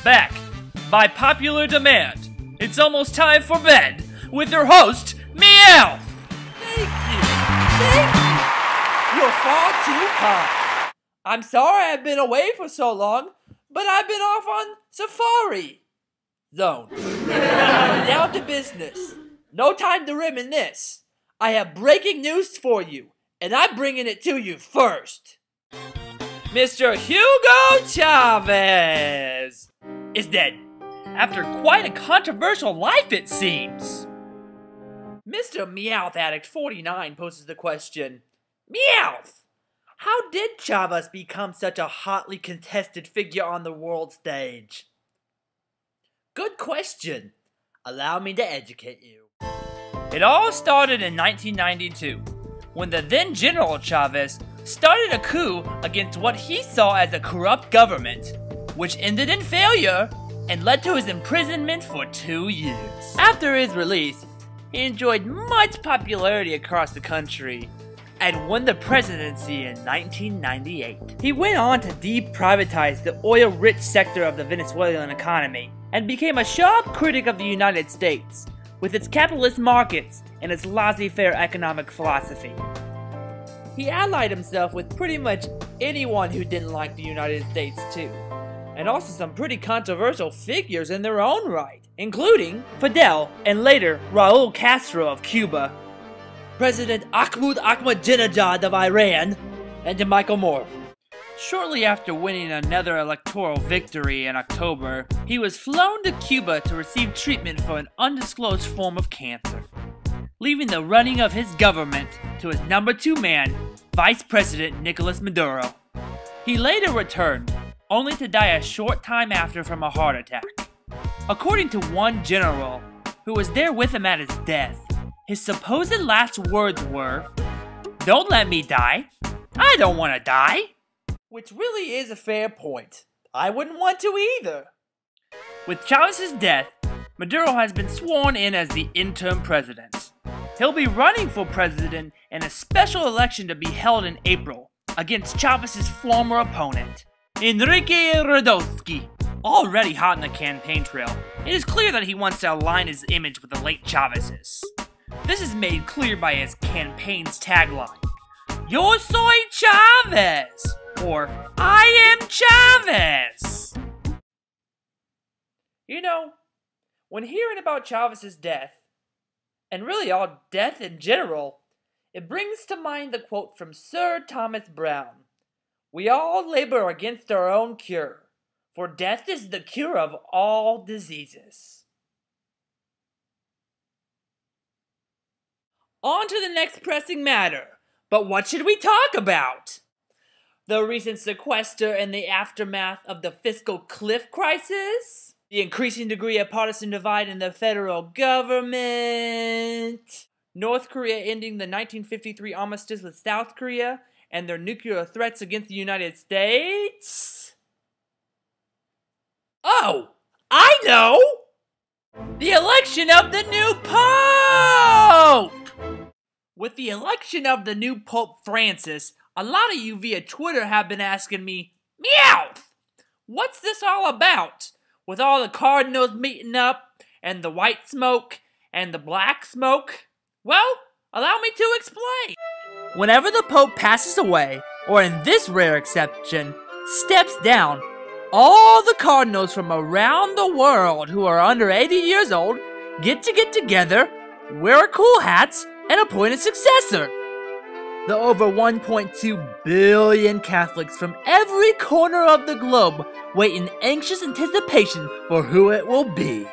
back. By popular demand, it's almost time for bed with your host, Meowth! Thank you! Thank you! You're far too kind. I'm sorry I've been away for so long, but I've been off on safari zone. Down to business. No time to reminisce. I have breaking news for you, and I'm bringing it to you first. Mr. Hugo Chavez is dead. After quite a controversial life, it seems. Mr. Meowth Addict 49 poses the question, Meowth! How did Chavez become such a hotly contested figure on the world stage? Good question. Allow me to educate you. It all started in 1992, when the then General Chavez started a coup against what he saw as a corrupt government, which ended in failure and led to his imprisonment for 2 years. After his release, he enjoyed much popularity across the country and won the presidency in 1998. He went on to deprivatize the oil-rich sector of the Venezuelan economy and became a sharp critic of the United States, with its capitalist markets and its laissez-faire economic philosophy. He allied himself with pretty much anyone who didn't like the United States too, and also some pretty controversial figures in their own right, including Fidel and later Raul Castro of Cuba, President Ahmadinejad of Iran, and Michael Moore. Shortly after winning another electoral victory in October, he was flown to Cuba to receive treatment for an undisclosed form of cancer, leaving the running of his government to his number 2 man, Vice President Nicolas Maduro. He later returned, only to die a short time after from a heart attack. According to one general who was there with him at his death, his supposed last words were, "Don't let me die. I don't want to die." Which really is a fair point. I wouldn't want to either. With Chavez's death, Maduro has been sworn in as the interim president. He'll be running for president in a special election to be held in April against Chavez's former opponent, Enrique Radowski. Already hot in the campaign trail, it is clear that he wants to align his image with the late Chavez's. This is made clear by his campaign's tagline, "Yo soy Chavez," or "I am Chavez." You know, when hearing about Chavez's death, and really all death in general, it brings to mind the quote from Sir Thomas Browne, "We all labor against our own cure, for death is the cure of all diseases." On to the next pressing matter, but what should we talk about? The recent sequester and the aftermath of the fiscal cliff crisis? The increasing degree of partisan divide in the federal government? North Korea ending the 1953 armistice with South Korea and their nuclear threats against the United States? Oh, I know! The election of the new Pope! With the election of the new Pope Francis, a lot of you via Twitter have been asking me, Meowth! What's this all about? With all the cardinals meeting up, and the white smoke, and the black smoke? Well, allow me to explain. Whenever the Pope passes away, or in this rare exception, steps down, all the cardinals from around the world who are under 80 years old get together, wear cool hats, and appoint a successor. The over 1.2 billion Catholics from every corner of the globe wait in anxious anticipation for who it will be.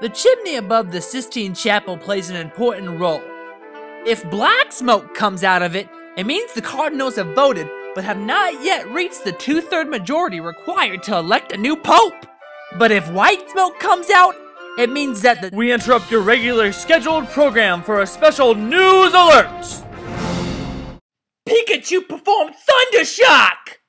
The chimney above the Sistine Chapel plays an important role. If black smoke comes out of it, it means the cardinals have voted but have not yet reached the 2/3 majority required to elect a new pope. But if white smoke comes out, it means that we interrupt your regular scheduled program for a special news alert! Pikachu performed Thundershock!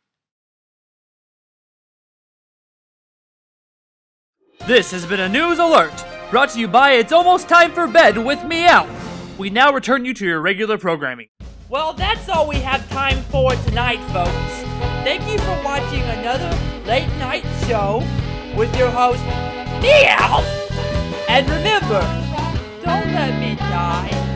This has been a news alert, brought to you by It's Almost Time for Bed with Meowth. We now return you to your regular programming. Well, that's all we have time for tonight, folks. Thank you for watching another late night show. with your host, Meowth. And remember, don't let me die.